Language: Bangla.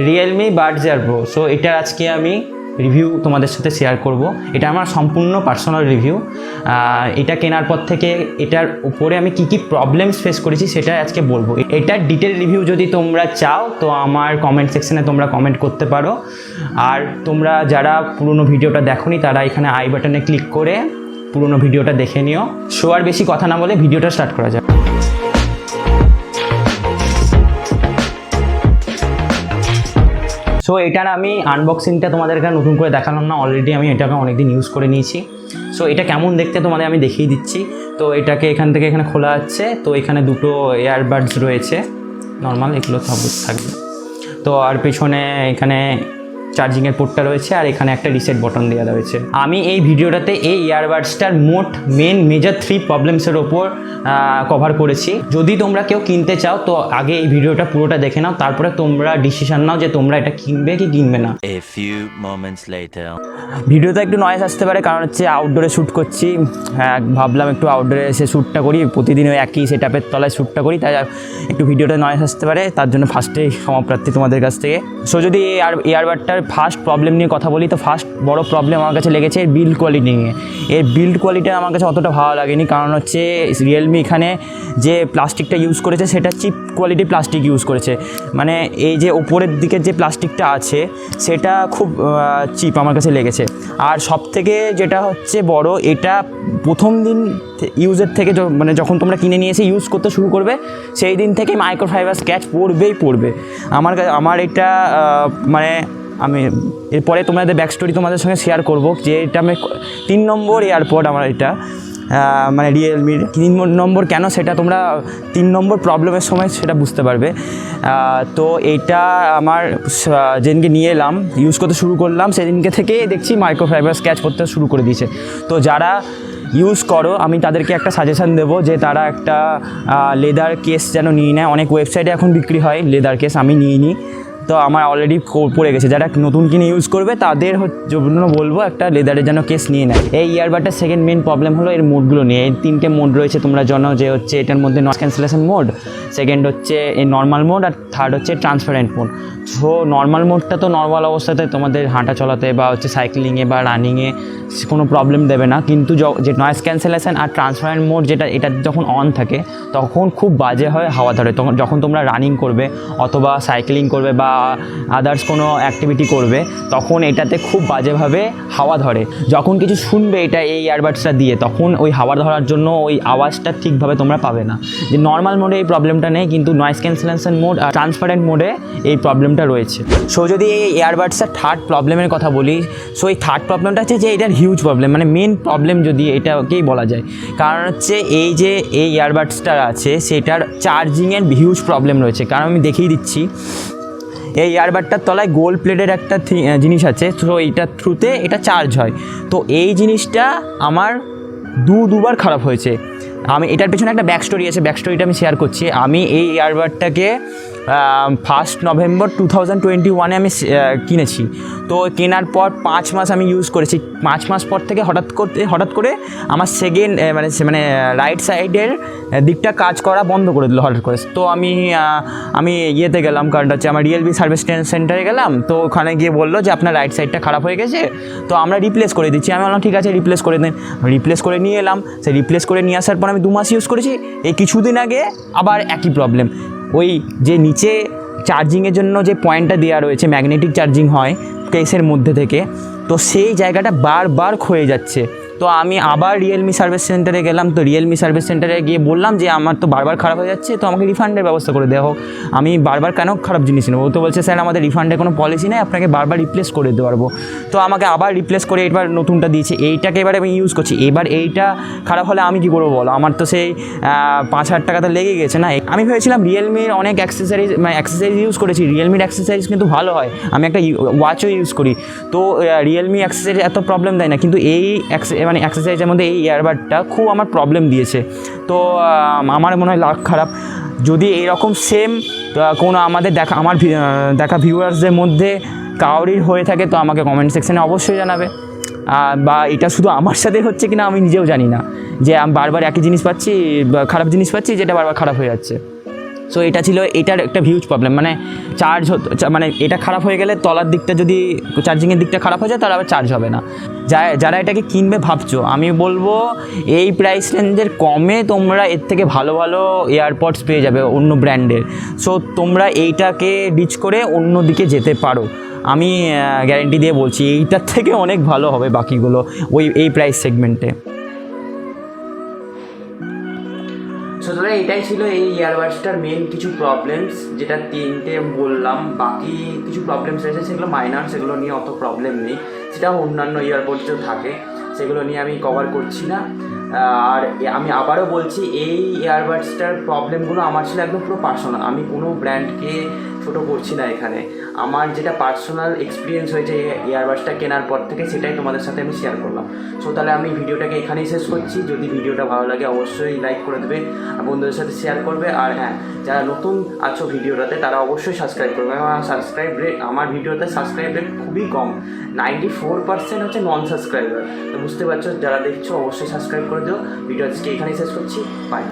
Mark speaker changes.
Speaker 1: Realme Buds Air Pro। So এটার আজকে আমি রিভিউ তোমাদের সাথে শেয়ার করব। এটা আমার সম্পূর্ণ পার্সোনাল রিভিউ। এটা কেনার পর থেকে এটার উপরে আমি কি প্রবলেমস ফেস করেছি সেটা আজকে বলবো। এটার ডিটেল রিভিউ যদি তোমরা চাও তো আমার কমেন্ট সেকশনে তোমরা কমেন্ট করতে পারো। আর তোমরা যারা পুরনো ভিডিওটা দেখোনি তারা এখানে আই বাটনে ক্লিক করে পুরনো ভিডিওটা দেখে নিও। সো আর বেশি কথা না বলে ভিডিওটা স্টার্ট করা যাক। সো এটার আমি আনবক্সিংটা তোমাদেরকে নতুন করে দেখালাম না, অলরেডি আমি এটাকে অনেকদিন ইউজ করে নিয়েছি। সো এটা কেমন দেখতে তোমাদের আমি দেখিয়ে দিচ্ছি। তো এটাকে এখান থেকে এখানে খোলা যাচ্ছে। তো এখানে দুটো ইয়ারবাডস রয়েছে, নর্মাল এগুলো থাকবে। তো আর পেছনে এখানে চার্জিংয়ের পোর্টটা রয়েছে, আর এখানে একটা রিসেট বটন দেওয়া রয়েছে। আমি এই ভিডিওটাতে এই ইয়ারবাডসটার মোট মেজর 3 প্রবলেমসের ওপর কভার করেছি। যদি তোমরা কেউ কিনতে চাও তো আগে এই ভিডিওটা পুরোটা দেখে নাও, তারপরে তোমরা ডিসিশন নাও যে তোমরা এটা কিনবে কি কিনবে না। ভিডিওতে একটু নয়েজ আসতে পারে, কারণ হচ্ছে আউটডোরে শ্যুট করছি। হ্যাঁ, ভাবলাম একটু আউটডোরে এসে শ্যুটটা করি, প্রতিদিন ওই একই সেটআপের তলায় শ্যুটটা করি, তাই একটু ভিডিওতে নয়েজ আসতে পারে, তার জন্য ফার্স্টেই ক্ষমাপ্রার্থী তোমাদের কাছ থেকে। সো যদি ইয়ারবাডটার ফার্স্ট প্রবলেম নিয়ে কথা বলি, তো ফার্স্ট বড় প্রবলেম আমার কাছে লেগেছে এর বিল্ড কোয়ালিটি নিয়ে। এর বিল্ড কোয়ালিটি আমার কাছে অতটা ভালো লাগেনি, কারণ হচ্ছে রিয়েলমি এখানে যে প্লাস্টিকটা ইউজ করেছে সেটা চিপ কোয়ালিটি প্লাস্টিক ইউজ করেছে। মানে এই যে ওপরের দিকের যে প্লাস্টিকটা আছে সেটা খুব চিপ আমার কাছে লেগেছে। আর সবথেকে যেটা হচ্ছে বড়, এটা প্রথম দিন ইউজের থেকে মানে যখন তোমরা কিনে নিয়ে এসে ইউজ করতে শুরু করবে সেই দিন থেকে মাইক্রোফাইবার স্ক্র্যাচ পড়বে। আমার এটা মানে আমি এরপরে তোমাদের ব্যাক স্টোরি তোমাদের সঙ্গে শেয়ার করবো যে এটা আমি 3 নম্বর এয়ারপড আমার এটা, মানে রিয়েলমির 3 নম্বর কেন সেটা তোমরা 3 নম্বর প্রবলেমের সময় সেটা বুঝতে পারবে। তো এইটা আমার যেদিনকে নিয়ে এলাম ইউজ করতে শুরু করলাম সেদিনকে থেকে দেখছি মাইক্রোফাইবার স্ক্র্যাচ করতে শুরু করে দিয়েছে। তো যারা ইউজ করো আমি তাদেরকে একটা সাজেশান দেবো যে তারা একটা লেদার কেস যেন নিয়ে নেয়। অনেক ওয়েবসাইটে এখন বিক্রি হয় লেদার কেস, আমি নিইনি, তো আমার অলরেডি পড়ে গেছে। যারা নতুন কিনে ইউজ করবে তাদের জন্য বলবো একটা লেদারের যেন কেস নিয়ে নেয়। এই ইয়ারবাডটার সেকেন্ড মেন প্রবলেম হলো এর মোডগুলো নিয়ে। এই 3টে মোড রয়েছে তোমরা জানো, যে হচ্ছে এটার মধ্যে নয়েজ ক্যান্সেলেশন মোড, সেকেন্ড হচ্ছে এই নর্মাল মোড, আর থার্ড হচ্ছে ট্রান্সপারেন্ট মোড। সো নর্মাল মোডটা তো নর্মাল অবস্থাতে তোমাদের হাঁটা চলাতে বা হচ্ছে সাইক্লিংয়ে বা রানিংয়ে কোনো প্রবলেম দেবে না, কিন্তু যে নয়েজ ক্যান্সেলেশন আর ট্রান্সপারেন্ট মোড এটা যখন অন থাকে তখন খুব বাজে হয় হাওয়া ধরে। তখন যখন তোমরা রানিং করবে অথবা সাইক্লিং করবে বা আদার্স কোনো অ্যাক্টিভিটি করবে তখন এটাতে খুব বাজেভাবে হাওয়া ধরে। যখন কিছু শুনবে এটা এই ইয়ারবাডসটা দিয়ে, তখন ওই হাওয়া ধরার জন্য ওই আওয়াজটা ঠিকভাবে তোমরা পাবে না। যে নর্মাল মোডে এই প্রবলেমটা নেই, কিন্তু নয়েজ ক্যান্সেলেশন মোড আর ট্রান্সপারেন্ট মোডে এই প্রবলেমটা রয়েছে। সো যদি এই ইয়ারবাডসটার থার্ড প্রবলেমের কথা বলি, সো এই থার্ড প্রবলেমটা হচ্ছে যে এটার হিউজ প্রবলেম, মানে মেন প্রবলেম যদি এটাকেই বলা যায়। কারণ হচ্ছে এই যে এই ইয়ারবাডসটা আছে সেটার চার্জিংয়ের হিউজ প্রবলেম রয়েছে। কারণ আমি দেখিয়ে দিচ্ছি, এই ইয়ারবাডটার তলায় গোল্ড প্লেটের একটা জিনিস আছে, তো এইটার থ্রুতে এটা চার্জ হয়। তো এই জিনিসটা আমার দুবার খারাপ হয়েছে। আমি এটার পেছনে একটা ব্যাক স্টোরি আছে, ব্যাক স্টোরিটা আমি শেয়ার করছি। আমি এই ইয়ারবাডটাকে 1 নভেম্বর 2021 আমি কিনেছি। তো কেনার পর 5 মাস আমি ইউজ করেছি। 5 মাস পর থেকে হঠাৎ করে আমার সেকেন্ড মানে রাইট সাইডের দিকটা কাজ করা বন্ধ করে দিল হঠাৎ করে। তো আমি ইয়েতে গেলাম, কারণ হচ্ছে আমার রিয়েলমি সার্ভিস সেন্টারে গেলাম। তো ওখানে গিয়ে বললো যে আপনার রাইট সাইডটা খারাপ হয়ে গেছে, তো আমরা রিপ্লেস করে দিচ্ছি। আমি বললাম ঠিক আছে রিপ্লেস করে দেন। রিপ্লেস করে নিয়ে এলাম। সেই রিপ্লেস করে নিয়ে আসার পর আমি 2 মাস ইউজ করেছি। এই কিছুদিন আগে আবার একই প্রবলেম, ওই যে নিচে চার্জিংয়ের জন্য যে পয়েন্টটা দেওয়া রয়েছে, ম্যাগনেটিক চার্জিং হয় কেসের মধ্যে থেকে, তো সেই জায়গাটা বারবার ক্ষয়ে যাচ্ছে। তো আমি আবার রিয়েলমি সার্ভিস সেন্টারে গেলাম। তো রিয়েলমি সার্ভিস সেন্টারে গিয়ে বললাম যে আমার তো বারবার খারাপ হয়ে যাচ্ছে, তো আমাকে রিফান্ডের ব্যবস্থা করে দেওয়া হোক, আমি বারবার কেন খারাপ জিনিস নেবো। তো বলছে স্যার আমাদের রিফান্ডের কোনো পলিসি নেই, আপনাকে বারবার রিপ্লেস করে দিতে পারবো। তো আমাকে আবার রিপ্লেস করে এবার নতুনটা দিয়েছে। এইটাকে এবার আমি ইউজ করছি। এবার এইটা খারাপ হলে আমি কী করবো বলো, আমার তো সেই 5,000 টাকা তো লেগে গেছে না। আমি ভেবেছিলাম রিয়েলমির অনেক অ্যাক্সেসরিজ ইউজ করেছি, রিয়েলমির অ্যাক্সেসরিজ কিন্তু ভালো হয়, আমি একটা ওয়াচও ইউজ করি, তো রিয়েলমি অ্যাক্সেসরিজ এত প্রবলেম দেয় না, কিন্তু এই অ্যাক্সেসরিজের মধ্যে এই ইয়ারবাডটা খুব আমার প্রবলেম দিয়েছে। তো আমার মনে হয় লাখ খারাপ। যদি এইরকম সেম কোনো আমার দেখা ভিউয়ার্সদের মধ্যে কাউরির হয়ে থাকে তো আমাকে কমেন্ট সেকশানে অবশ্যই জানাবে। বা এটা শুধু আমার সাথে হচ্ছে কিনা আমি নিজেও জানি না, যে আমি বারবার একই জিনিস পাচ্ছি, খারাপ জিনিস পাচ্ছি যেটা বারবার খারাপ হয়ে যাচ্ছে। সো এটা ছিল, এটার একটা হিউজ প্রবলেম, মানে চার্জ মানে এটা খারাপ হয়ে গেলে তলার দিকটা যদি চার্জিংয়ের দিকটা খারাপ হয়ে যায় তাহলে আবার চার্জ হবে না। যারা এটাকে কিনবে ভাবছো, আমি বলবো এই প্রাইস রেঞ্জের কমে তোমরা এর থেকে ভালো ভালো এয়ারপডস পেয়ে যাবে অন্য ব্র্যান্ডের। সো তোমরা এইটাকে ডিচ করে অন্য দিকে যেতে পারো, আমি গ্যারেন্টি দিয়ে বলছি এইটার থেকে অনেক ভালো হবে বাকিগুলো এই প্রাইস সেগমেন্টে। সো দাদা এটাই ছিল এই ইয়ারবাডসটার মেন কিছু প্রবলেমস, যেটা 3টে বললাম। বাকি কিছু প্রবলেমস রয়েছে সেগুলো মাইনার, সেগুলো নিয়ে অত প্রবলেম নেই, সেটা অন্যান্য ইয়ারবাডসেও থাকে, সেগুলো নিয়ে আমি কভার করছি না। আর আমি আবারও বলছি এই ইয়ারবাডসটার প্রবলেমগুলো আমার ছিল একদম পুরো পার্সোনাল, আমি কোনো ব্র্যান্ডকে ছোটো করছি না এখানে। আমার যেটা পার্সোনাল এক্সপিরিয়েন্স হয়েছে ইয়ারবাডসটা কেনার পর থেকে সেটাই তোমাদের সাথে আমি শেয়ার করলাম। সো তাহলে আমি ভিডিওটাকে এখানেই শেষ করছি। যদি ভিডিওটা ভালো লাগে অবশ্যই লাইক করে দেবে, বন্ধুদের সাথে শেয়ার করবে। আর হ্যাঁ, যারা নতুন আছো ভিডিওটাতে তারা অবশ্যই সাবস্ক্রাইব করবে। আমার ভিডিওতে সাবস্ক্রাইব রেট খুবই কম, 94% হচ্ছে নন সাবস্ক্রাইবার। তো বুঝতে পারছো, যারা দেখছো অবশ্যই সাবস্ক্রাইব করে দিও। ভিডিও আজকে এখানেই শেষ করছি, বাই।